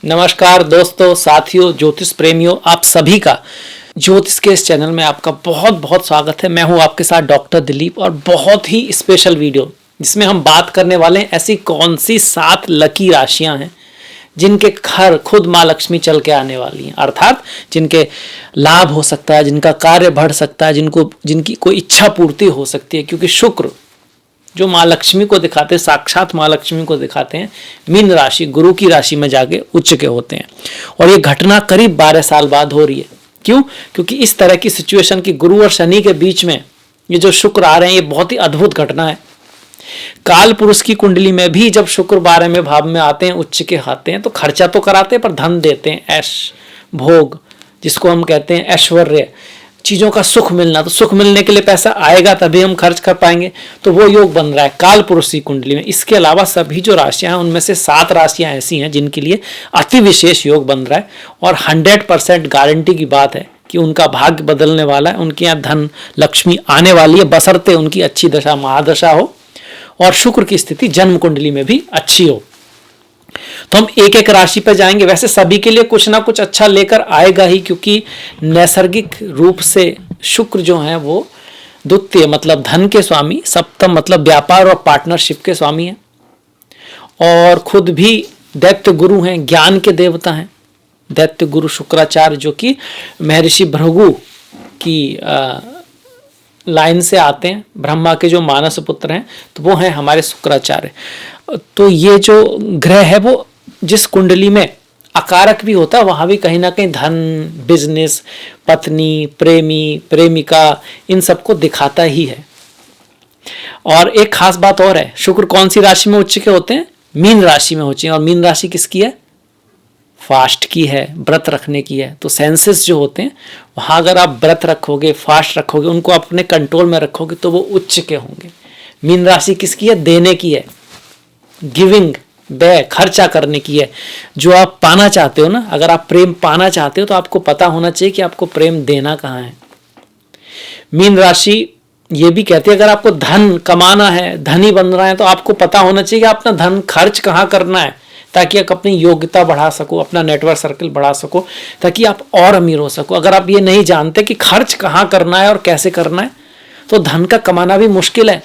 नमस्कार दोस्तों, साथियों, ज्योतिष प्रेमियों, आप सभी का ज्योतिष के इस चैनल में आपका बहुत बहुत स्वागत है। मैं हूं आपके साथ डॉक्टर दिलीप और बहुत ही स्पेशल वीडियो जिसमें हम बात करने वाले हैं ऐसी कौन सी 7 लकी राशियां हैं जिनके घर खुद माँ लक्ष्मी चल के आने वाली हैं, अर्थात जिनके लाभ हो सकता है, जिनका कार्य बढ़ सकता है, जिनकी कोई इच्छा पूर्ति हो सकती है। क्योंकि शुक्र जो माँ लक्ष्मी को दिखाते हैं, साक्षात माँ लक्ष्मी को दिखाते हैं, मीन राशि गुरु की राशि में जाके उच्च के होते हैं। और ये घटना करीब 12 साल बाद हो रही है। क्यों? क्योंकि इस तरह की सिचुएशन की गुरु और शनि के बीच में ये जो शुक्र आ रहे हैं, ये बहुत ही अद्भुत घटना है। काल पुरुष की कुंडली में भी जब शुक्र 12वें भाव में आते हैं, उच्च के आते हैं, तो खर्चा तो कराते हैं पर धन देते हैं, ऐश भोग, जिसको हम कहते हैं ऐश्वर्य, चीज़ों का सुख मिलना। तो सुख मिलने के लिए पैसा आएगा तभी हम खर्च कर पाएंगे, तो वो योग बन रहा है काल पुरुष की कुंडली में। इसके अलावा सभी जो राशियां हैं उनमें से 7 राशियां ऐसी हैं जिनके लिए अति विशेष योग बन रहा है और 100% गारंटी की बात है कि उनका भाग्य बदलने वाला है, उनके यहाँ धन लक्ष्मी आने वाली है, बशर्ते उनकी अच्छी दशा महादशा हो और शुक्र की स्थिति जन्म कुंडली में भी अच्छी हो। तो हम एक एक राशि पर जाएंगे। वैसे सभी के लिए कुछ ना कुछ अच्छा लेकर आएगा ही, क्योंकि नैसर्गिक रूप से शुक्र जो है वो द्वितीय मतलब धन के स्वामी, सप्तम मतलब व्यापार और पार्टनरशिप के स्वामी हैं और खुद भी दैत्य गुरु हैं, ज्ञान के देवता हैं। दैत्य गुरु शुक्राचार्य जो कि महर्षि भृगु की लाइन से आते हैं, ब्रह्मा के जो मानस पुत्र हैं, तो वो हैं हमारे शुक्राचार्य। तो ये जो ग्रह है वो जिस कुंडली में अकारक भी होता है, वहां भी कहीं ना कहीं धन, बिजनेस, पत्नी, प्रेमी, प्रेमिका, इन सबको दिखाता ही है। और एक खास बात और है, शुक्र कौन सी राशि में उच्च के होते हैं? मीन राशि में होते हैं। और मीन राशि किसकी है? फास्ट की है, व्रत रखने की है। तो सेंसेस जो होते हैं वहां अगर आप व्रत रखोगे, फास्ट रखोगे, उनको अपने कंट्रोल में रखोगे तो वो उच्च के होंगे। मीन राशि किसकी है? देने की है, गिविंग, व्यय, खर्चा करने की है। जो आप पाना चाहते हो ना, अगर आप प्रेम पाना चाहते हो तो आपको पता होना चाहिए कि आपको प्रेम देना कहाँ है। मीन राशि ये भी कहती है अगर आपको धन कमाना है, धनी बन रहा है, तो आपको पता होना चाहिए कि अपना धन खर्च कहाँ करना है, ताकि आप अपनी योग्यता बढ़ा सको, अपना नेटवर्क सर्कल बढ़ा सको, ताकि आप और अमीर हो सको। अगर आप ये नहीं जानते कि खर्च कहाँ करना है और कैसे करना है, तो धन का कमाना भी मुश्किल है।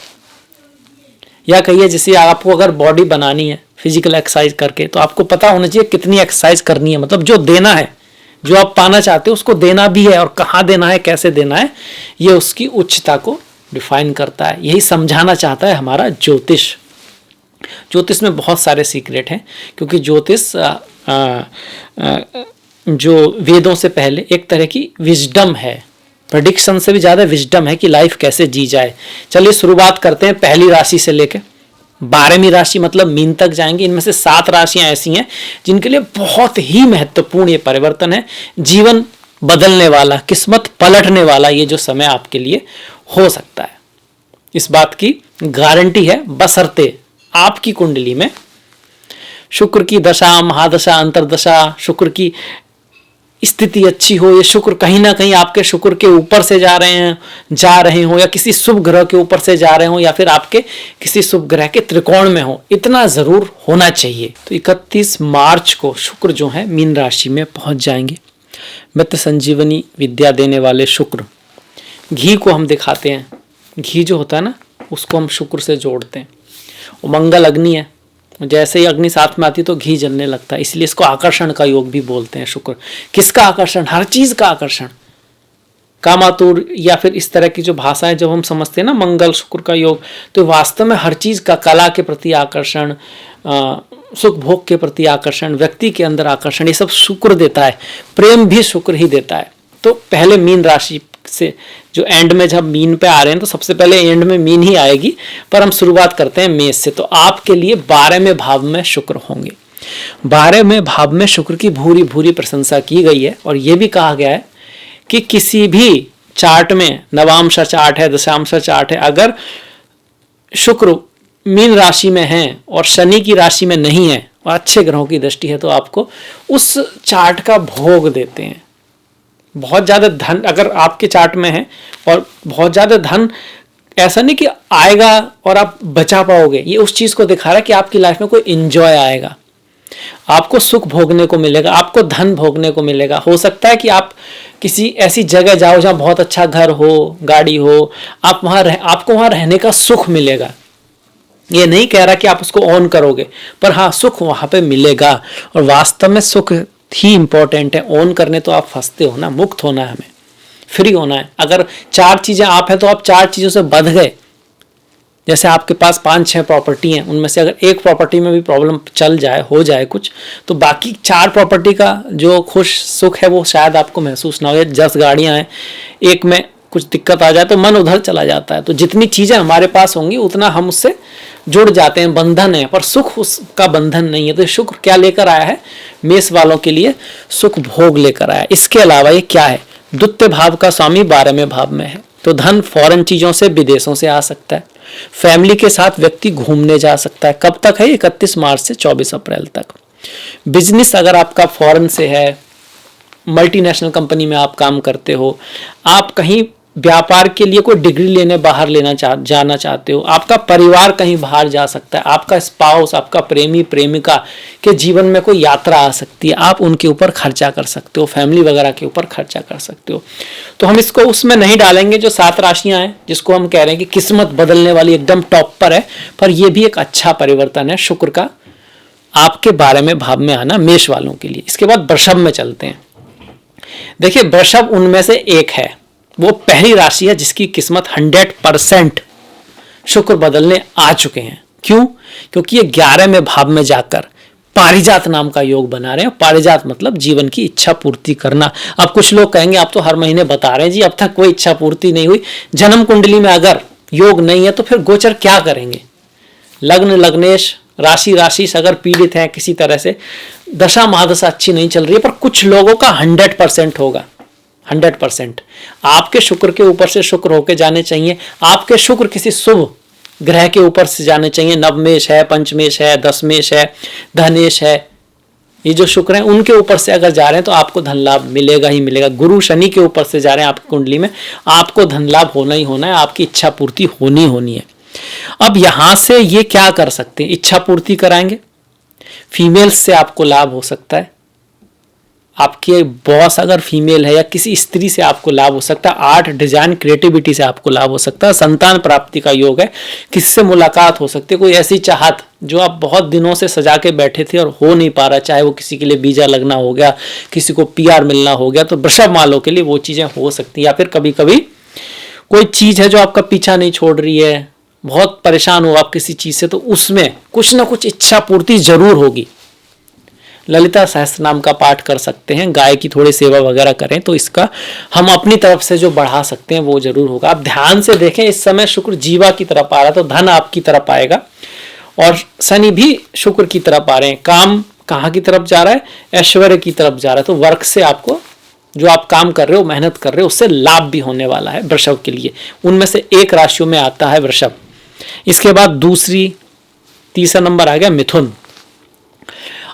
या कहिए जैसे आपको अगर बॉडी बनानी है फिजिकल एक्सरसाइज करके, तो आपको पता होना चाहिए कितनी एक्सरसाइज करनी है। मतलब जो देना है, जो आप पाना चाहते हो उसको देना भी है, और कहाँ देना है, कैसे देना है, ये उसकी उच्चता को डिफाइन करता है। यही समझाना चाहता है हमारा ज्योतिष। ज्योतिष में बहुत सारे सीक्रेट हैं, क्योंकि ज्योतिष जो वेदों से पहले एक तरह की विजडम है, प्रेडिक्शन से भी ज़्यादा विजडम है कि लाइफ कैसे जी जाए। चलिए शुरुआत करते हैं पहली राशि से लेकर 12वीं राशि मतलब मीन तक जाएंगे। इनमें से 7 राशियां ऐसी हैं जिनके लिए बहुत ही महत्वपूर्ण ये परिवर्तन है। जीवन बदलने वाला, किस्मत पलटने वाला ये जो समय आपके लिए हो सकता है, इस बात की गारंटी है, बशर्ते आपकी कुंडली में शुक्र की दशा, महादशा, अंतरदशा, शुक्र की स्थिति अच्छी हो। ये शुक्र कहीं ना कहीं आपके शुक्र के ऊपर से जा रहे हो, या किसी शुभ ग्रह के ऊपर से जा रहे हो, या फिर आपके किसी शुभ ग्रह के त्रिकोण में हो, इतना जरूर होना चाहिए। तो 31 मार्च को शुक्र जो है मीन राशि में पहुंच जाएंगे। मृत संजीवनी विद्या देने वाले शुक्र, घी को हम दिखाते हैं। घी जो होता है ना, उसको हम शुक्र से जोड़ते हैं। वो मंगल अग्नि है, जैसे ही अग्नि साथ में आती है तो घी जलने लगता है, इसलिए इसको आकर्षण का योग भी बोलते हैं। शुक्र किसका आकर्षण? हर चीज का आकर्षण। कामातुर या फिर इस तरह की जो भाषाएं जब हम समझते हैं ना, मंगल शुक्र का योग, तो वास्तव में हर चीज का, कला के प्रति आकर्षण, सुख भोग के प्रति आकर्षण, व्यक्ति के अंदर आकर्षण, ये सब शुक्र देता है। प्रेम भी शुक्र ही देता है। तो पहले मीन राशि से जो एंड में जब मीन पे आ रहे हैं, तो सबसे पहले एंड में मीन ही आएगी, पर हम शुरुआत करते हैं मेष से। तो आपके लिए 12वें भाव में शुक्र होंगे। 12वें भाव में शुक्र की भूरी भूरी प्रशंसा की गई है, और यह भी कहा गया है कि किसी भी चार्ट में, नवांश चार्ट है, दशांश चार्ट है, अगर शुक्र मीन राशि में है और शनि की राशि में नहीं है और अच्छे ग्रहों की दृष्टि है, तो आपको उस चार्ट का भोग देते हैं। बहुत ज़्यादा धन अगर आपके चार्ट में है और बहुत ज़्यादा धन ऐसा नहीं कि आएगा और आप बचा पाओगे, ये उस चीज़ को दिखा रहा है कि आपकी लाइफ में कोई एंजॉय आएगा, आपको सुख भोगने को मिलेगा, आपको धन भोगने को मिलेगा। हो सकता है कि आप किसी ऐसी जगह जाओ जहाँ बहुत अच्छा घर हो, गाड़ी हो, आपको वहाँ रहने का सुख मिलेगा। ये नहीं कह रहा कि आप उसको ऑन करोगे, पर हाँ सुख वहाँ पे मिलेगा। और वास्तव में सुख ही इंपॉर्टेंट है, ऑन करने तो आप फंसते हो ना। मुक्त होना है, हमें फ्री होना है। अगर 4 चीजें आप है तो आप 4 चीजों से बंध गए। जैसे आपके पास 5-6 प्रॉपर्टी हैं, उनमें से अगर एक प्रॉपर्टी में भी प्रॉब्लम चल जाए, हो जाए कुछ, तो बाकी 4 प्रॉपर्टी का जो खुश सुख है वो शायद आपको महसूस ना हो। या 10 गाड़ियां हैं, एक में कुछ दिक्कत आ जाए तो मन उधर चला जाता है। तो जितनी चीजें हमारे पास होंगी उतना हम उससे जुड़ जाते हैं, बंधन है, पर सुख उसका बंधन नहीं है। तो शुक्र क्या लेकर आया है मेष वालों के लिए? सुख भोग लेकर आया। इसके अलावा ये क्या है? द्वितीय भाव का स्वामी 12वें भाव में है, तो धन फॉरेन चीजों से, विदेशों से आ सकता है। फैमिली के साथ व्यक्ति घूमने जा सकता है। कब तक है? 31 मार्च से 24 अप्रैल तक। बिजनेस अगर आपका फॉरेन से है, मल्टीनेशनल कंपनी में आप काम करते हो, आप कहीं व्यापार के लिए कोई डिग्री लेने बाहर जाना चाहते हो, आपका परिवार कहीं बाहर जा सकता है, आपका स्पाउस, आपका प्रेमी प्रेमिका के जीवन में कोई यात्रा आ सकती है, आप उनके ऊपर खर्चा कर सकते हो, फैमिली वगैरह के ऊपर खर्चा कर सकते हो। तो हम इसको उसमें नहीं डालेंगे जो 7 राशियां हैं, जिसको हम कह रहे हैं कि किस्मत बदलने वाली एकदम टॉप पर है, पर यह भी एक अच्छा परिवर्तन है शुक्र का आपके 12वें भाव में आना मेष वालों के लिए। इसके बाद वृषभ में चलते हैं। देखिए, वृषभ उनमें से एक है, वो पहली राशि है जिसकी किस्मत 100% शुक्र बदलने आ चुके हैं। क्यों? क्योंकि ये 11वें भाव में जाकर पारिजात नाम का योग बना रहे हैं। पारिजात मतलब जीवन की इच्छा पूर्ति करना। अब कुछ लोग कहेंगे आप तो हर महीने बता रहे हैं जी, अब तक कोई इच्छा पूर्ति नहीं हुई। जन्म कुंडली में अगर योग नहीं है तो फिर गोचर क्या करेंगे? लग्न लग्नेश राशि अगर पीड़ित है किसी तरह से, दशा महादशा अच्छी नहीं चल रही है, पर कुछ लोगों का 100% होगा। 100% आपके शुक्र के ऊपर से शुक्र होके जाने चाहिए। आपके शुक्र किसी शुभ ग्रह के ऊपर से जाने चाहिए। नवमेश है, पंचमेश है, दशमेश है, धनेश है, ये जो शुक्र हैं उनके ऊपर से अगर जा रहे हैं तो आपको धन लाभ मिलेगा ही मिलेगा। गुरु शनि के ऊपर से जा रहे हैं आपकी कुंडली में, आपको धन लाभ होना ही होना है, आपकी इच्छा पूर्ति होनी है। अब यहां से ये क्या कर सकते हैं? इच्छा पूर्ति कराएंगे। फीमेल्स से आपको लाभ हो सकता है, आपके बॉस अगर फीमेल है या किसी स्त्री से आपको लाभ हो सकता है। आर्ट, डिजाइन, क्रिएटिविटी से आपको लाभ हो सकता है। संतान प्राप्ति का योग है, किससे मुलाकात हो सकती है। कोई ऐसी चाहत जो आप बहुत दिनों से सजा के बैठे थे और हो नहीं पा रहा, चाहे वो किसी के लिए वीजा लगना हो गया, किसी को पीआर मिलना हो गया, तो वृषभ वालों के लिए वो चीजें हो सकती है। या फिर कभी कभी कोई चीज है जो आपका पीछा नहीं छोड़ रही है, बहुत परेशान हो आप किसी चीज से, तो उसमें कुछ ना कुछ इच्छा पूर्ति जरूर होगी। ललिता सहस्त्र नाम का पाठ कर सकते हैं, गाय की थोड़ी सेवा वगैरह करें तो इसका हम अपनी तरफ से जो बढ़ा सकते हैं वो जरूर होगा। आप ध्यान से देखें, इस समय शुक्र जीवा की तरफ आ रहा है तो धन आपकी तरफ आएगा, और शनि भी शुक्र की तरफ आ रहे हैं। काम कहाँ की तरफ जा रहा है? ऐश्वर्य की तरफ जा रहा है। तो वर्क से आपको, जो आप काम कर रहे हो, मेहनत कर रहे हो, उससे लाभ भी होने वाला है वृषभ के लिए। उनमें से एक राशियों में आता है वृषभ। इसके बाद तीसरा नंबर आ गया मिथुन।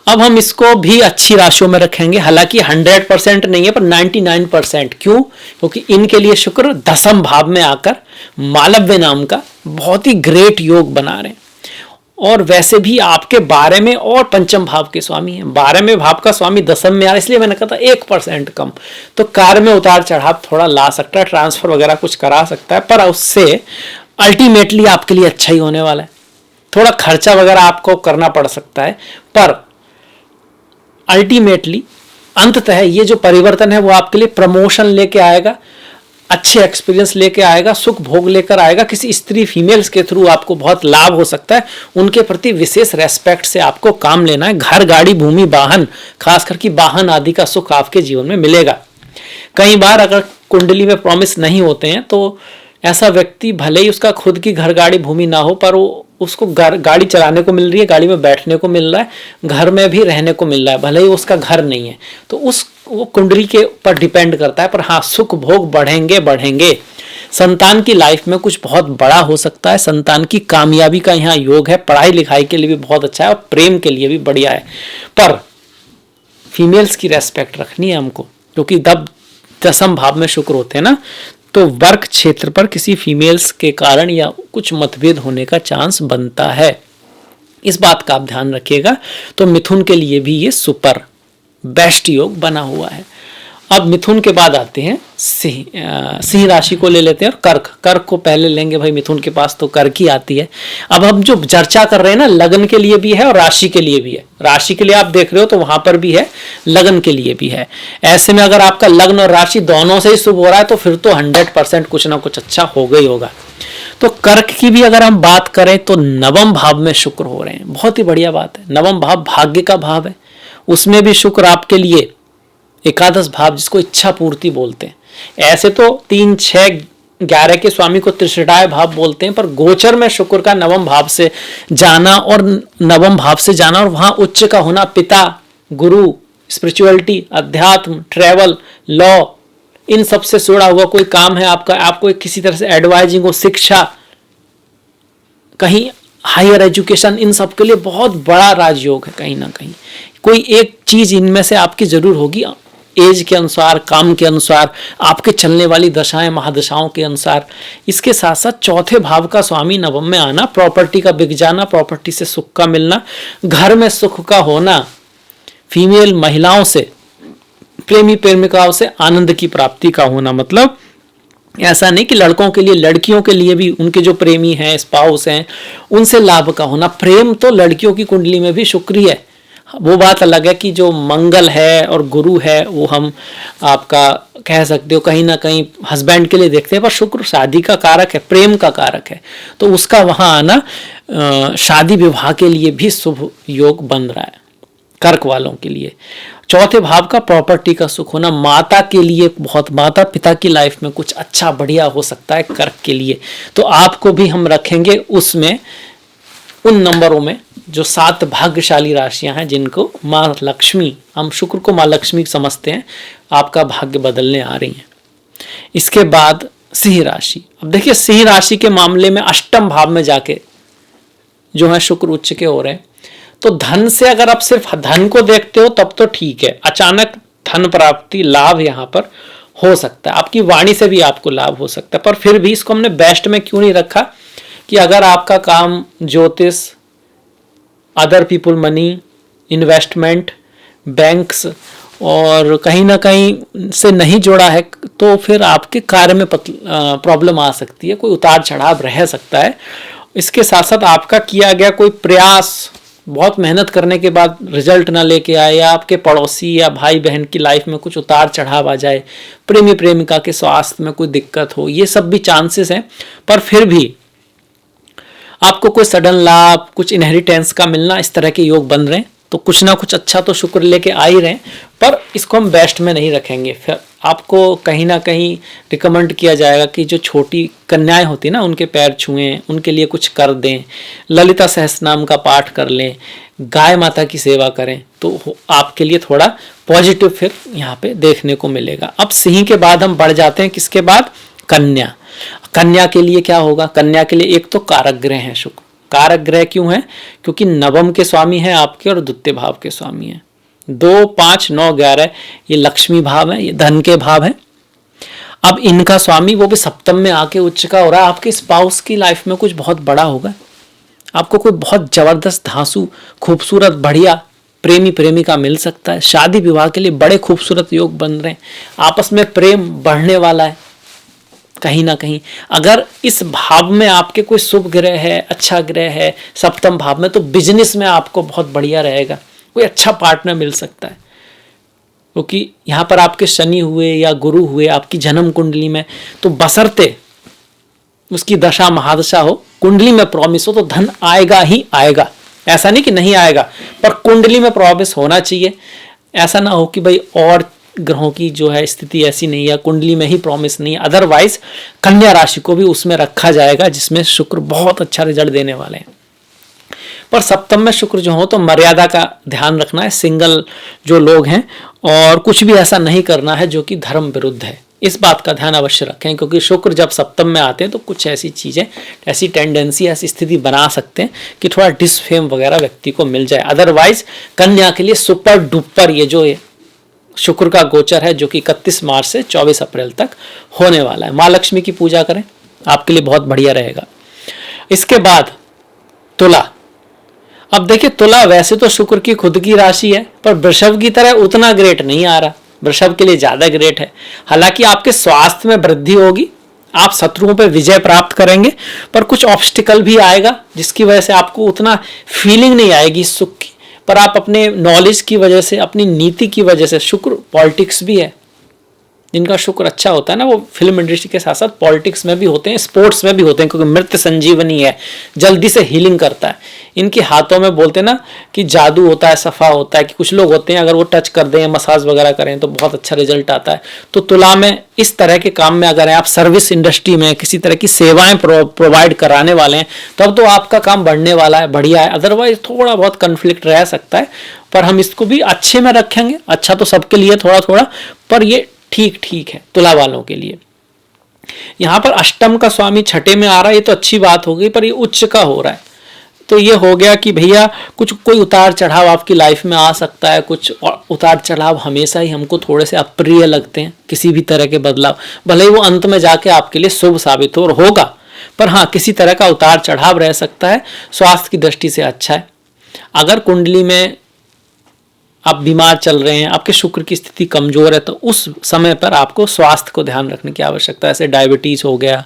अब हम इसको भी अच्छी राशियों में रखेंगे, हालांकि 100% नहीं है पर 99%। क्यों? क्योंकि इनके लिए शुक्र 10वें भाव में आकर मालव्य नाम का बहुत ही ग्रेट योग बना रहे हैं। और वैसे भी आपके 12वें और पंचम भाव के स्वामी हैं। 12वें भाव का स्वामी 10वें में आ रहा है, इसलिए मैंने कहा था 1% कम। तो कार्य में उतार चढ़ाव थोड़ा ला सकता है, ट्रांसफर वगैरह कुछ करा सकता है, पर उससे अल्टीमेटली आपके लिए अच्छा ही होने वाला है। थोड़ा खर्चा वगैरह आपको करना पड़ सकता है, पर अल्टीमेटली अंततः ये जो परिवर्तन है वो आपके लिए प्रमोशन लेके आएगा, अच्छे एक्सपीरियंस लेके आएगा, सुख भोग लेकर आएगा। किसी स्त्री फीमेल्स के थ्रू आपको बहुत लाभ हो सकता है, उनके प्रति विशेष रेस्पेक्ट से आपको काम लेना है। घर, गाड़ी, भूमि, वाहन, खास करके वाहन आदि का सुख आपके जीवन में मिलेगा। कई बार अगर कुंडली में प्रॉमिस नहीं होते हैं तो ऐसा व्यक्ति, भले ही उसका खुद की घर, गाड़ी, भूमि ना हो, पर वो उसको गाड़ी चलाने को मिल रही है, गाड़ी में बैठने को मिल रहा है, घर में भी रहने को मिल रहा है, भले ही उसका घर नहीं है, तो वो कुंडली के ऊपर डिपेंड करता है। पर हाँ, सुख भोग बढ़ेंगे। संतान की लाइफ में कुछ बहुत बड़ा हो सकता है, संतान की कामयाबी का यहाँ योग है। पढ़ाई लिखाई के लिए भी बहुत अच्छा है और प्रेम के लिए भी बढ़िया है। पर फीमेल्स की रेस्पेक्ट रखनी है हमको, क्योंकि 10वें भाव में शुक्र होते हैं ना, तो वर्क क्षेत्र पर किसी फीमेल्स के कारण या कुछ मतभेद होने का चांस बनता है। इस बात का आप ध्यान रखिएगा। तो मिथुन के लिए भी ये सुपर बेस्ट योग बना हुआ है। अब मिथुन के बाद आते हैं सिंह राशि को ले लेते हैं, और कर्क को पहले लेंगे भाई। मिथुन के पास तो कर्क ही आती है। अब हम जो चर्चा कर रहे हैं ना, लगन के लिए भी है और राशि के लिए भी है। राशि के लिए आप देख रहे हो तो वहां पर भी है, लगन के लिए भी है। ऐसे में अगर आपका लग्न और राशि दोनों से ही शुभ हो रहा है तो फिर तो 100% कुछ ना कुछ अच्छा होगा ही होगा। तो कर्क की भी अगर हम बात करें तो नवम भाव में शुक्र हो रहे हैं, बहुत ही बढ़िया बात है। नवम भाव भाग्य का भाव है, उसमें भी शुक्र आपके लिए एकादश भाव, जिसको इच्छा पूर्ति बोलते हैं। ऐसे तो 3, 6, 11 के स्वामी को त्रिशटाय भाव बोलते हैं, पर गोचर में शुक्र का नवम भाव से जाना और वहां उच्च का होना, पिता, गुरु, स्पिरिचुअलिटी, अध्यात्म, ट्रेवल, लॉ, इन सब से जुड़ा हुआ कोई काम है आपका, आपको किसी तरह से एडवाइजिंग हो, शिक्षा, कहीं हायर एजुकेशन, इन सब के लिए बहुत बड़ा राजयोग है। कहीं ना कहीं कोई एक चीज इनमें से आपकी जरूर होगी, एज के अनुसार, काम के अनुसार, आपके चलने वाली दशाएं महादशाओं के अनुसार। इसके साथ साथ चौथे भाव का स्वामी नवम में आना, प्रॉपर्टी का बिक जाना, प्रॉपर्टी से सुख का मिलना, घर में सुख का होना, फीमेल महिलाओं से, प्रेमी प्रेमिकाओं से आनंद की प्राप्ति का होना। मतलब ऐसा नहीं कि लड़कों के लिए, लड़कियों के लिए भी उनके जो प्रेमी हैं, स्पाउस हैं, उनसे लाभ का होना। प्रेम तो लड़कियों की कुंडली में भी शुक्र है। वो बात अलग है कि जो मंगल है और गुरु है वो हम आपका कह सकते हो कहीं ना कहीं हस्बैंड के लिए देखते हैं, पर शुक्र शादी का कारक है, प्रेम का कारक है, तो उसका वहां आना शादी विवाह के लिए भी शुभ योग बन रहा है कर्क वालों के लिए। चौथे भाव का प्रॉपर्टी का सुख होना, माता के लिए बहुत, माता पिता की लाइफ में कुछ अच्छा बढ़िया हो सकता है कर्क के लिए। तो आपको भी हम रखेंगे उसमें, उन नंबरों में जो 7 भाग्यशाली राशियां हैं जिनको माँ लक्ष्मी, हम शुक्र को माँ लक्ष्मी समझते हैं, आपका भाग्य बदलने आ रही हैं। इसके बाद सिंह राशि। अब देखिए सिंह राशि के मामले में अष्टम भाव में जाके जो है शुक्र उच्च के हो रहे हैं। तो धन से अगर आप सिर्फ धन को देखते हो तब तो ठीक है, अचानक धन प्राप्ति लाभ यहां पर हो सकता है, आपकी वाणी से भी आपको लाभ हो सकता है। पर फिर भी इसको हमने बेस्ट में क्यों नहीं रखा कि अगर आपका काम ज्योतिष, other people money, investment, banks और कहीं ना कहीं से नहीं जुड़ा है तो फिर आपके कार्य में प्रॉब्लम आ सकती है, कोई उतार चढ़ाव रह सकता है। इसके साथ साथ आपका किया गया कोई प्रयास बहुत मेहनत करने के बाद रिजल्ट ना लेके आए, या आपके पड़ोसी या भाई बहन की लाइफ में कुछ उतार चढ़ाव आ जाए, प्रेमी प्रेमिका के स्वास्थ्य में कोई दिक्कत हो, ये सब भी चांसेस हैं। पर फिर भी आपको कोई सडन लाभ, कुछ इनहेरिटेंस का मिलना, इस तरह के योग बन रहे हैं। तो कुछ ना कुछ अच्छा तो शुक्र लेके आ ही रहे हैं, पर इसको हम बेस्ट में नहीं रखेंगे। फिर आपको कहीं ना कहीं रिकमेंड किया जाएगा कि जो छोटी कन्याएं होती है ना, उनके पैर छुएं, उनके लिए कुछ कर दें, ललिता सहस्त्रनाम का पाठ कर लें, गाय माता की सेवा करें, तो आपके लिए थोड़ा पॉजिटिव फिर यहाँ पे देखने को मिलेगा। अब सिंह के बाद हम बढ़ जाते हैं किसके बाद, कन्या। कन्या के लिए क्या होगा, कन्या के लिए एक तो कारक ग्रह है शुक्र। कारक ग्रह क्यों है, क्योंकि नवम के स्वामी है आपके और द्वितीय भाव के स्वामी है। 2, 5, 9, 11 ये लक्ष्मी भाव है, ये धन के भाव है। अब इनका स्वामी वो भी सप्तम में आके उच्च का हो रहा है। आपके स्पाउस की लाइफ में कुछ बहुत बड़ा होगा, आपको कोई बहुत जबरदस्त धांसू खूबसूरत बढ़िया प्रेमी प्रेमिका मिल सकता है। शादी विवाह के लिए बड़े खूबसूरत योग बन रहे हैं, आपस में प्रेम बढ़ने वाला है। कहीं ना कहीं अगर इस भाव में आपके कोई शुभ ग्रह है, अच्छा ग्रह है सप्तम भाव में, तो बिजनेस में आपको बहुत बढ़िया रहेगा, कोई अच्छा पार्टनर मिल सकता है। क्योंकि यहाँ पर आपके शनि हुए या गुरु हुए आपकी जन्म कुंडली में, तो बशर्ते उसकी दशा महादशा हो, कुंडली में प्रॉमिस हो, तो धन आएगा ही आएगा। ऐसा नहीं कि नहीं आएगा, पर कुंडली में प्रॉमिस होना चाहिए। ऐसा ना हो कि भाई और ग्रहों की जो है स्थिति ऐसी नहीं है, कुंडली में ही प्रॉमिस नहीं है। अदरवाइज कन्या राशि को भी उसमें रखा जाएगा जिसमें शुक्र बहुत अच्छा रिजल्ट देने वाले हैं। पर सप्तम में शुक्र जो हो तो मर्यादा का ध्यान रखना है, सिंगल जो लोग हैं, और कुछ भी ऐसा नहीं करना है जो कि धर्म विरुद्ध है। इस बात का ध्यान अवश्य रखें, क्योंकि शुक्र जब सप्तम में आते हैं तो कुछ ऐसी चीजें, ऐसी टेंडेंसी, ऐसी स्थिति बना सकते हैं कि थोड़ा डिसफेम वगैरह व्यक्ति को मिल जाए। अदरवाइज कन्या के लिए सुपर डुपर ये जो शुक्र का गोचर है, जो कि 31 मार्च से 24 अप्रैल तक होने वाला है। माँ लक्ष्मी की पूजा करें, आपके लिए बहुत बढ़िया रहेगा। इसके बाद तुला। अब देखिए तुला वैसे तो शुक्र की खुद की राशि है, पर वृषभ की तरह उतना ग्रेट नहीं आ रहा, वृषभ के लिए ज्यादा ग्रेट है। हालांकि आपके स्वास्थ्य में वृद्धि होगी, आप शत्रुओं पर विजय प्राप्त करेंगे, पर कुछ ऑब्स्टिकल भी आएगा जिसकी वजह से आपको उतना फीलिंग नहीं आएगी सुख की। पर आप अपने नॉलेज की वजह से, अपनी नीति की वजह से, शुक्र पॉलिटिक्स भी है, जिनका शुक्र अच्छा होता है ना, वो फिल्म इंडस्ट्री के साथ साथ पॉलिटिक्स में भी होते हैं, स्पोर्ट्स में भी होते हैं, क्योंकि मृत संजीवनी है, जल्दी से हीलिंग करता है। इनके हाथों में बोलते हैं ना कि जादू होता है, सफा होता है, कि कुछ लोग होते हैं अगर वो टच कर दें, मसाज वगैरह करें तो बहुत अच्छा रिजल्ट आता है। तो तुला में इस तरह के काम में अगर आप सर्विस इंडस्ट्री में किसी तरह की सेवाएं प्रोवाइड कराने वाले हैं, तब तो आपका काम बढ़ने वाला है, बढ़िया है। अदरवाइज थोड़ा बहुत कन्फ्लिक्ट रह सकता है, पर हम इसको भी अच्छे में रखेंगे। अच्छा तो सबके लिए थोड़ा थोड़ा, पर ये ठीक ठीक है तुला वालों के लिए। यहां पर अष्टम का स्वामी छठे में आ रहा है, ये तो अच्छी बात हो गई, पर ये उच्च का हो रहा है। तो ये हो गया कि भैया कुछ कोई उतार चढ़ाव आपकी लाइफ में आ सकता है। कुछ उतार चढ़ाव हमेशा ही हमको थोड़े से अप्रिय लगते हैं, किसी भी तरह के बदलाव, भले ही वो अंत में जाके आपके लिए शुभ साबित हो और होगा, पर हाँ किसी तरह का उतार चढ़ाव रह सकता है। स्वास्थ्य की दृष्टि से अच्छा है। अगर कुंडली में आप बीमार चल रहे हैं, आपके शुक्र की स्थिति कमजोर है, तो उस समय पर आपको स्वास्थ्य को ध्यान रखने की आवश्यकता है। जैसे डायबिटीज हो गया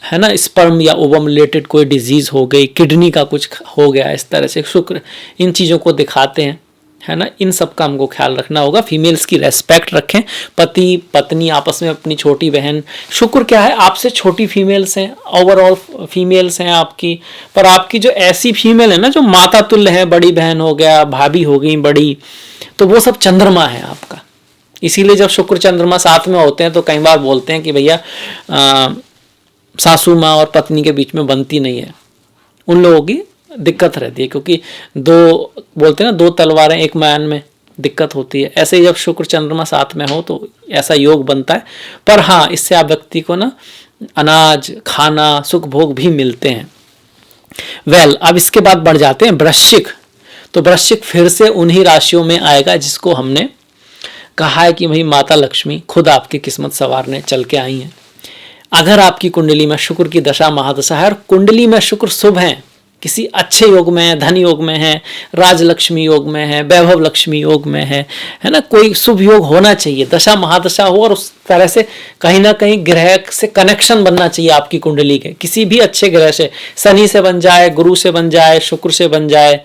है ना, स्पर्म या ओवम रिलेटेड कोई डिजीज हो गई, किडनी का कुछ हो गया, इस तरह से शुक्र इन चीज़ों को दिखाते हैं, है ना। इन सब का हमको ख्याल रखना होगा। फीमेल्स की रेस्पेक्ट रखें, पति पत्नी आपस में, अपनी छोटी बहन, शुक्र क्या है आपसे छोटी फीमेल्स हैं, ओवरऑल फीमेल्स हैं आपकी, पर आपकी जो ऐसी फीमेल है ना जो माता तुल्य है, बड़ी बहन हो गया, भाभी हो गई बड़ी, तो वो सब चंद्रमा है आपका। इसीलिए जब शुक्र चंद्रमा साथ में होते हैं तो कई बार बोलते हैं कि भैया सासू माँ और पत्नी के बीच में बनती नहीं है, उन लोगों की दिक्कत रहती है, क्योंकि दो बोलते हैं ना, दो तलवारें एक म्यान में, दिक्कत होती है। ऐसे ही जब शुक्र चंद्रमा साथ में हो तो ऐसा योग बनता है। पर हाँ, इससे आप व्यक्ति को ना अनाज, खाना, सुख भोग भी मिलते हैं। अब इसके बाद बढ़ जाते हैं वृश्चिक। तो वृश्चिक फिर से उन्हीं राशियों में आएगा जिसको हमने कहा है कि भाई माता लक्ष्मी खुद आपकी किस्मत संवारने चल के आई हैं। अगर आपकी कुंडली में शुक्र की दशा महादशा है और कुंडली में शुक्र शुभ है, किसी अच्छे योग में है, धन योग में है, राजलक्ष्मी योग में है, वैभव लक्ष्मी योग में है ना, कोई शुभ योग होना चाहिए, दशा महादशा हो, और उस तरह से कहीं ना कहीं ग्रह से कनेक्शन बनना चाहिए आपकी कुंडली के, किसी भी अच्छे ग्रह से, शनि से बन जाए, गुरु से बन जाए, शुक्र से बन जाए,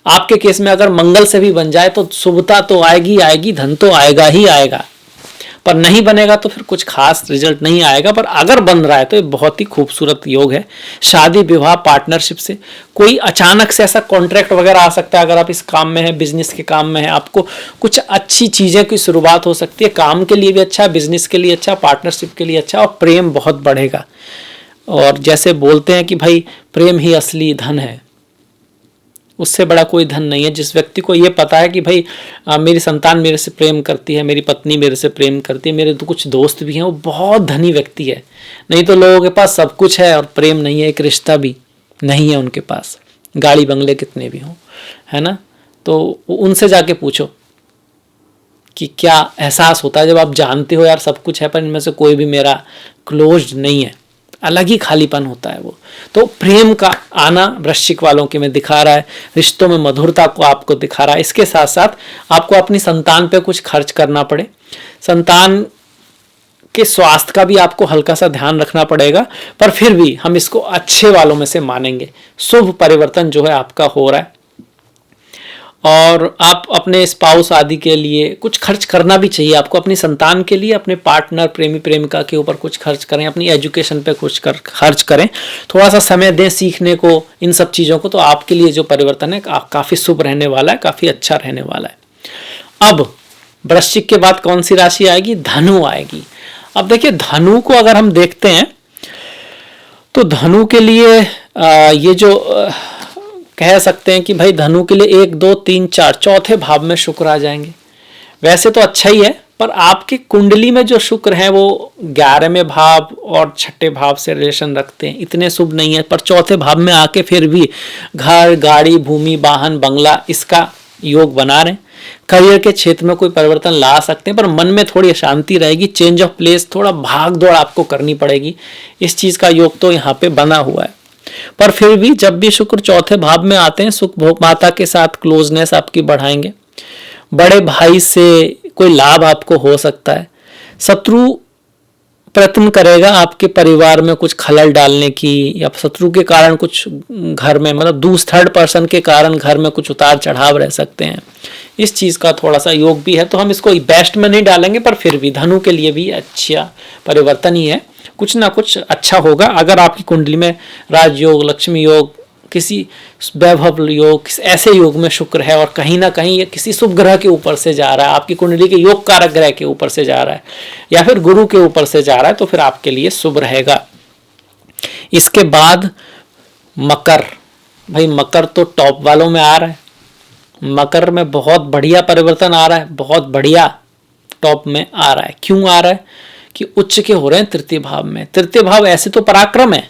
आपके केस में अगर मंगल से भी बन जाए तो शुभता तो आएगी आएगी, धन तो आएगा ही आएगा। पर नहीं बनेगा तो फिर कुछ खास रिजल्ट नहीं आएगा। पर अगर बन रहा है तो ये बहुत ही खूबसूरत योग है। शादी विवाह पार्टनरशिप से कोई अचानक से ऐसा कॉन्ट्रैक्ट वगैरह आ सकता है। अगर आप इस काम में है, बिजनेस के काम में है, आपको कुछ अच्छी चीजें की शुरुआत हो सकती है। काम के लिए भी अच्छा, बिजनेस के लिए अच्छा, पार्टनरशिप के लिए अच्छा, और प्रेम बहुत बढ़ेगा। और जैसे बोलते हैं कि भाई प्रेम ही असली धन है, उससे बड़ा कोई धन नहीं है। जिस व्यक्ति को ये पता है कि भाई मेरी संतान मेरे से प्रेम करती है, मेरी पत्नी मेरे से प्रेम करती है, मेरे तो कुछ दोस्त भी हैं, वो बहुत धनी व्यक्ति है। नहीं तो लोगों के पास सब कुछ है और प्रेम नहीं है, एक रिश्ता भी नहीं है उनके पास, गाड़ी बंगले कितने भी हों, है ना। तो उनसे जाके पूछो कि क्या एहसास होता है जब आप जानते हो यार सब कुछ है पर इनमें से कोई भी मेरा क्लोज नहीं है, अलग ही खालीपन होता है वो। तो प्रेम का आना वृश्चिक वालों के में दिखा रहा है, रिश्तों में मधुरता को आपको दिखा रहा है। इसके साथ साथ आपको अपनी संतान पे कुछ खर्च करना पड़े, संतान के स्वास्थ्य का भी आपको हल्का सा ध्यान रखना पड़ेगा, पर फिर भी हम इसको अच्छे वालों में से मानेंगे। शुभ परिवर्तन जो है आपका हो रहा है, और आप अपने स्पाउस आदि के लिए कुछ खर्च करना भी चाहिए आपको, अपनी संतान के लिए, अपने पार्टनर, प्रेमी प्रेमिका के ऊपर कुछ खर्च करें, अपनी एजुकेशन पे कुछ खर्च करें, थोड़ा सा समय दें सीखने को, इन सब चीज़ों को। तो आपके लिए जो परिवर्तन है काफ़ी शुभ रहने वाला है, काफ़ी अच्छा रहने वाला है। अब वृश्चिक के बाद कौन सी राशि आएगी? धनु आएगी। अब देखिए धनु को अगर हम देखते हैं तो धनु के लिए ये जो कह सकते हैं कि भाई धनु के लिए 1 2 3 4 चौथे भाव में शुक्र आ जाएंगे। वैसे तो अच्छा ही है, पर आपकी कुंडली में जो शुक्र है वो 11वें भाव और 6ठे भाव से रिलेशन रखते हैं, इतने शुभ नहीं है। पर चौथे भाव में आके फिर भी घर, गाड़ी, भूमि, वाहन, बंगला, इसका योग बना रहे हैं। करियर के क्षेत्र में कोई परिवर्तन ला सकते हैं, पर मन में थोड़ी अशांति रहेगी, चेंज ऑफ प्लेस, थोड़ा भाग दौड़ आपको करनी पड़ेगी। इस चीज का योग तो यहाँ पे बना हुआ है। पर फिर भी जब भी शुक्र चौथे भाव में आते हैं, सुख भोग माता के साथ क्लोजनेस आपकी बढ़ाएंगे। बड़े भाई से कोई लाभ आपको हो सकता है। शत्रु प्रयत्न करेगा आपके परिवार में कुछ खलल डालने की, या शत्रु के कारण कुछ घर में मतलब थर्ड पर्सन के कारण घर में कुछ उतार चढ़ाव रह सकते हैं। इस चीज़ का थोड़ा सा योग भी है, तो हम इसको बेस्ट में नहीं डालेंगे, पर फिर भी धनु के लिए भी अच्छा परिवर्तन ही है। कुछ ना कुछ अच्छा होगा अगर आपकी कुंडली में राजयोग, लक्ष्मी योग, किसी वैभव योग, किसी ऐसे योग में शुक्र है और कहीं ना कहीं ये किसी शुभ ग्रह के ऊपर से जा रहा है, आपकी कुंडली के योग कारक ग्रह के ऊपर से जा रहा है या फिर गुरु के ऊपर से जा रहा है, तो फिर आपके लिए शुभ रहेगा। इसके बाद मकर, भाई मकर तो टॉप वालों में आ रहा है। मकर में बहुत बढ़िया परिवर्तन आ रहा है, बहुत बढ़िया टॉप में आ रहा है। क्यों आ रहा है कि उच्च के हो रहे हैं तृतीय भाव में। तृतीय भाव ऐसे तो पराक्रम है,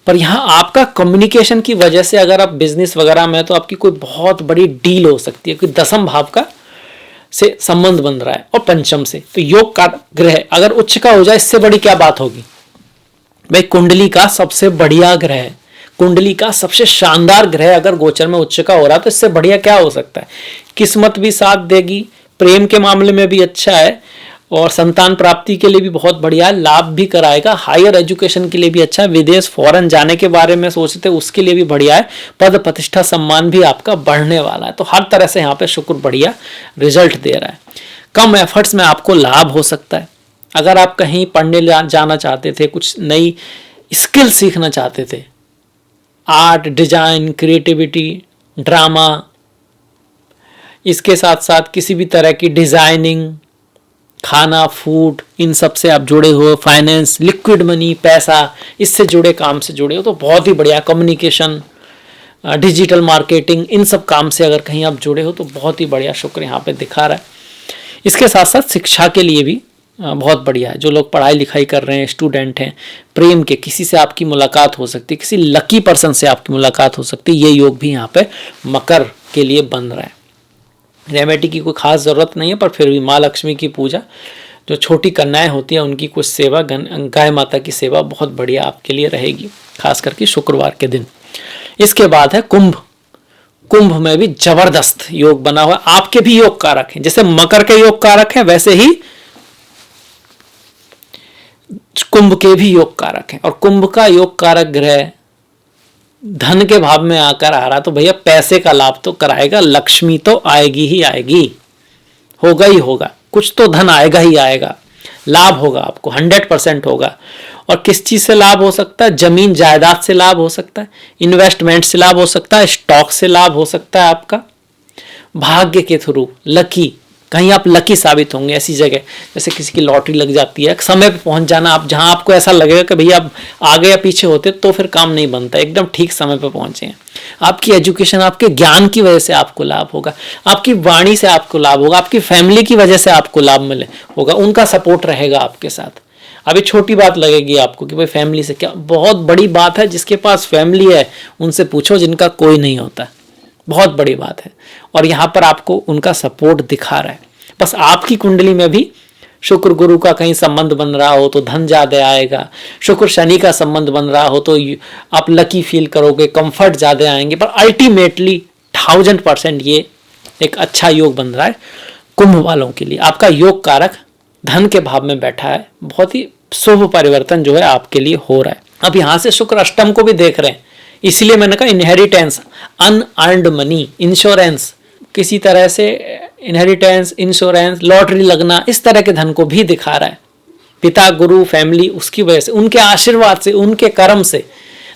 पर यहाँ आपका कम्युनिकेशन की वजह से अगर आप बिजनेस वगैरह में, तो आपकी कोई बहुत बड़ी डील हो सकती है, कोई दसम भाव का से संबंध बन रहा है और पंचम से, तो योग का ग्रह अगर उच्च का हो जाए, इससे बड़ी क्या बात होगी भाई। कुंडली का सबसे बढ़िया ग्रह, कुंडली का सबसे शानदार ग्रह अगर गोचर में उच्च का हो रहा है, तो इससे बढ़िया क्या हो सकता है। किस्मत भी साथ देगी, प्रेम के मामले में भी अच्छा है, और संतान प्राप्ति के लिए भी बहुत बढ़िया है, लाभ भी कराएगा, हायर एजुकेशन के लिए भी अच्छा है, विदेश फॉरेन जाने के बारे में सोचते उसके लिए भी बढ़िया है, पद प्रतिष्ठा सम्मान भी आपका बढ़ने वाला है। तो हर तरह से यहाँ पे शुक्र बढ़िया रिजल्ट दे रहा है। कम एफर्ट्स में आपको लाभ हो सकता है। अगर आप कहीं पढ़ने जाना चाहते थे, कुछ नई स्किल सीखना चाहते थे, आर्ट, डिजाइन, क्रिएटिविटी, ड्रामा, इसके साथ साथ किसी भी तरह की डिजाइनिंग, खाना, फूड, इन सब से आप जुड़े हो, फाइनेंस, लिक्विड मनी, पैसा, इससे जुड़े काम से जुड़े हो, तो बहुत ही बढ़िया। कम्युनिकेशन, डिजिटल मार्केटिंग, इन सब काम से अगर कहीं आप जुड़े हो तो बहुत ही बढ़िया शुक्र यहाँ पे दिखा रहा है। इसके साथ साथ शिक्षा के लिए भी बहुत बढ़िया है। जो लोग पढ़ाई लिखाई कर रहे हैं, स्टूडेंट हैं, प्रेम के किसी से आपकी मुलाकात हो सकती है, किसी लकी पर्सन से आपकी मुलाकात हो सकती है, ये योग भी यहाँ पे मकर के लिए बन रहा है। रेमेडी की कोई खास ज़रूरत नहीं है, पर फिर भी माँ लक्ष्मी की पूजा, जो छोटी कन्याएं होती हैं उनकी कुछ सेवा, गाय माता की सेवा बहुत बढ़िया आपके लिए रहेगी, खास करके शुक्रवार के दिन। इसके बाद है कुंभ। कुंभ में भी जबरदस्त योग बना हुआ, आपके भी योग कारक हैं, जैसे मकर के योग कारक हैं वैसे ही कुंभ के भी योग कारक हैं। और कुंभ का योग कारक ग्रह धन के भाव में आकर आ रहा, तो भैया पैसे का लाभ तो कराएगा, लक्ष्मी तो आएगी ही आएगी, होगा ही होगा, कुछ तो धन आएगा ही आएगा, लाभ होगा आपको, 100% होगा। और किस चीज से लाभ हो सकता है? जमीन जायदाद से लाभ हो सकता है, इन्वेस्टमेंट से लाभ हो सकता है, स्टॉक से लाभ हो सकता है, आपका भाग्य के थ्रू, लकी, कहीं आप लकी साबित होंगे ऐसी जगह, जैसे किसी की लॉटरी लग जाती है, समय पे पहुंच जाना आप, जहां आपको ऐसा लगेगा कि भैया आप आगे या पीछे होते तो फिर काम नहीं बनता, एकदम ठीक समय पे पहुंचे हैं। आपकी एजुकेशन, आपके ज्ञान की वजह से आपको लाभ होगा, आपकी वाणी से आपको लाभ होगा, आपकी फैमिली की वजह से आपको लाभ मिले होगा, उनका सपोर्ट रहेगा आपके साथ। अभी छोटी बात लगेगी आपको कि भाई फैमिली से क्या, बहुत बड़ी बात है। जिसके पास फैमिली है उनसे पूछो जिनका कोई नहीं होता, बहुत बड़ी बात है। और यहाँ पर आपको उनका सपोर्ट दिखा रहा है। बस आपकी कुंडली में भी शुक्र गुरु का कहीं संबंध बन रहा हो तो धन ज्यादा आएगा, शुक्र शनि का संबंध बन रहा हो तो आप लकी फील करोगे, कंफर्ट ज्यादा आएंगे। पर अल्टीमेटली 1000% ये एक अच्छा योग बन रहा है कुंभ वालों के लिए। आपका योग कारक धन के भाव में बैठा है, बहुत ही शुभ परिवर्तन जो है आपके लिए हो रहा है। अब यहां से शुक्र अष्टम को भी देख रहे हैं, इसलिए मैंने कहा इनहेरिटेंस, अनअर्न्ड मनी, इंश्योरेंस, किसी तरह से इनहेरिटेंस, इंश्योरेंस, लॉटरी लगना, इस तरह के धन को भी दिखा रहा है। पिता, गुरु, फैमिली, उसकी वजह से, उनके आशीर्वाद से, उनके कर्म से।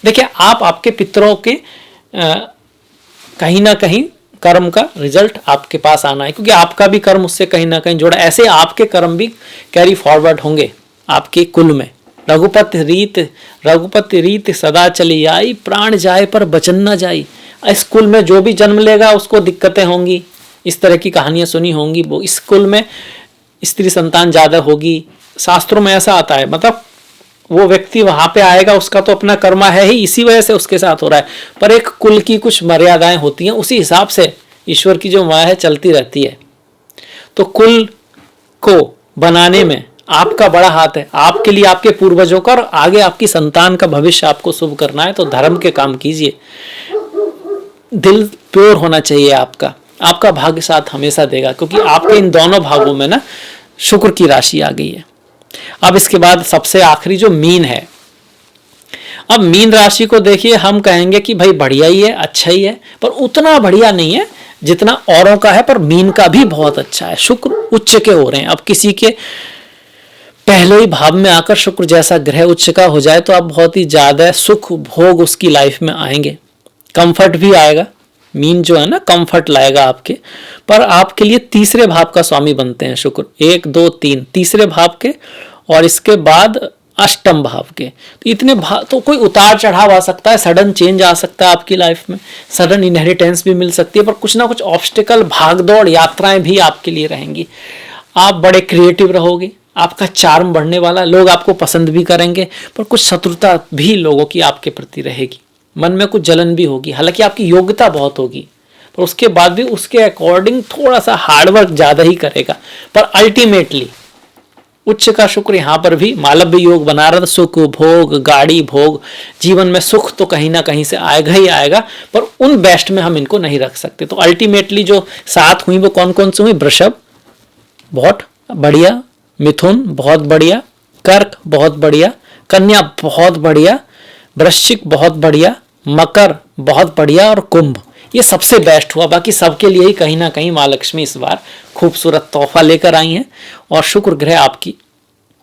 देखिए आप आपके पितरों के कहीं ना कहीं कर्म का रिजल्ट आपके पास आना है, क्योंकि आपका भी कर्म उससे कहीं ना कहीं जुड़ा, ऐसे आपके कर्म भी कैरी फॉरवर्ड होंगे आपके कुल में। रघुपति रीत सदा चली आई, प्राण जाए पर बचन न जाई। इस कुल में जो भी जन्म लेगा उसको दिक्कतें होंगी, इस तरह की कहानियां सुनी होंगी। वो इस कुल में स्त्री संतान ज्यादा होगी, शास्त्रों में ऐसा आता है। मतलब वो व्यक्ति वहां पे आएगा, उसका तो अपना कर्मा है ही, इसी वजह से उसके साथ हो रहा है। पर एक कुल की कुछ मर्यादाएं होती हैं, उसी हिसाब से ईश्वर की जो माया है चलती रहती है। तो कुल को बनाने में आपका बड़ा हाथ है, आपके लिए, आपके पूर्वजों का और आगे आपकी संतान का भविष्य आपको शुभ करना है तो धर्म के काम कीजिए। दिल प्योर होना चाहिए आपका, आपका भाग्य साथ हमेशा देगा, क्योंकि आपके इन दोनों भागों में ना शुक्र की राशि आ गई है। अब इसके बाद सबसे आखिरी जो मीन है, अब मीन राशि को देखिए, हम कहेंगे कि भाई बढ़िया ही है, अच्छा ही है, पर उतना बढ़िया नहीं है जितना औरों का है, पर मीन का भी बहुत अच्छा है। शुक्र उच्च के हो रहे हैं। अब किसी के पहले ही भाव में आकर शुक्र जैसा ग्रह उच्च का हो जाए तो अब बहुत ही ज्यादा सुख भोग उसकी लाइफ में आएंगे, कंफर्ट भी आएगा। मीन जो है ना कंफर्ट लाएगा आपके, पर आपके लिए तीसरे भाव का स्वामी बनते हैं शुक्र, 1 2 3 तीसरे भाव के, और इसके बाद अष्टम भाव के। तो इतने भाव, तो कोई उतार चढ़ाव आ सकता है, सडन चेंज आ सकता है आपकी लाइफ में, सडन इनहेरिटेंस भी मिल सकती है, पर कुछ ना कुछ ऑब्स्टिकल, भागदौड़, यात्राएं भी आपके लिए रहेंगी। आप बड़े क्रिएटिव रहोगे, आपका चार्म बढ़ने वाला, लोग आपको पसंद भी करेंगे, पर कुछ शत्रुता भी लोगों की आपके प्रति रहेगी, मन में कुछ जलन भी होगी। हालांकि आपकी योग्यता बहुत होगी, पर उसके बाद भी उसके अकॉर्डिंग थोड़ा सा हार्डवर्क ज्यादा ही करेगा। पर अल्टीमेटली उच्च का शुक्र यहाँ पर भी मालव्य योग बना रहा था, सुख भोग, गाड़ी भोग, जीवन में सुख तो कहीं ना कहीं से आएगा ही आएगा, पर उन बेस्ट में हम इनको नहीं रख सकते। तो अल्टीमेटली जो 7 हुई वो कौन कौन सी हुई? वृषभ बहुत बढ़िया, मिथुन बहुत बढ़िया, कर्क बहुत बढ़िया, कन्या बहुत बढ़िया, वृश्चिक बहुत बढ़िया, मकर बहुत बढ़िया, और कुंभ ये सबसे बेस्ट हुआ। बाकी सबके लिए ही कहीं ना कहीं माँ लक्ष्मी इस बार खूबसूरत तोहफा लेकर आई हैं, और शुक्र ग्रह आपकी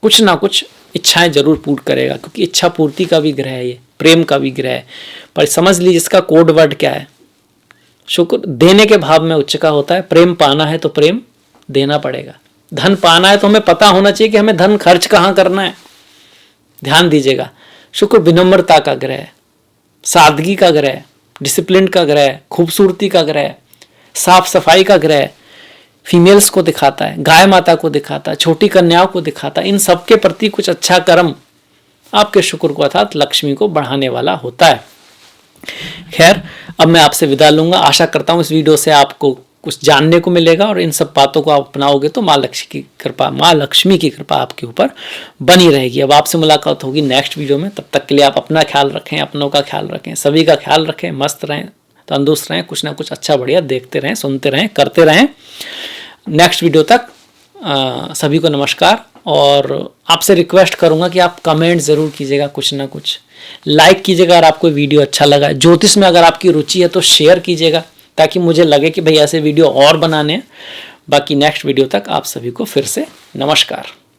कुछ ना कुछ इच्छाएं जरूर पूर्ण करेगा, क्योंकि इच्छा पूर्ति का भी ग्रह है, ये प्रेम का भी ग्रह है। पर समझ लीजिए इसका कोड वर्ड क्या है, शुक्र देने के भाव में उच्च का होता है। प्रेम पाना है तो प्रेम देना पड़ेगा, धन पाना है तो हमें पता होना चाहिए कि हमें धन खर्च कहाँ करना है। ध्यान दीजिएगा, शुक्र विनम्रता का ग्रह है, सादगी का ग्रह है, डिसिप्लिन का ग्रह है, खूबसूरती का ग्रह है, साफ सफाई का ग्रह है, फीमेल्स को दिखाता है, गाय माता को दिखाता है, छोटी कन्याओं को दिखाता है। इन सबके प्रति कुछ अच्छा कर्म आपके शुक्र को अर्थात लक्ष्मी को बढ़ाने वाला होता है। खैर, अब मैं आपसे विदा लूंगा। आशा करता हूं इस वीडियो से आपको कुछ जानने को मिलेगा, और इन सब बातों को आप अपनाओगे तो माँ लक्ष्मी की कृपा आपके ऊपर बनी रहेगी। अब आपसे मुलाकात होगी नेक्स्ट वीडियो में। तब तक के लिए आप अपना ख्याल रखें, अपनों का ख्याल रखें, सभी का ख्याल रखें, मस्त रहें, तंदुरुस्त रहें, कुछ ना कुछ अच्छा बढ़िया देखते रहें, सुनते रहें, करते रहें। नेक्स्ट वीडियो तक सभी को नमस्कार, और आपसे रिक्वेस्ट करूंगा कि आप कमेंट जरूर कीजिएगा, कुछ ना कुछ लाइक कीजिएगा अगर आपको वीडियो अच्छा लगा। ज्योतिष में अगर आपकी रुचि है तो शेयर कीजिएगा, ताकि मुझे लगे कि भाई ऐसे वीडियो और बनाने हैं। बाकी नेक्स्ट वीडियो तक आप सभी को फिर से नमस्कार।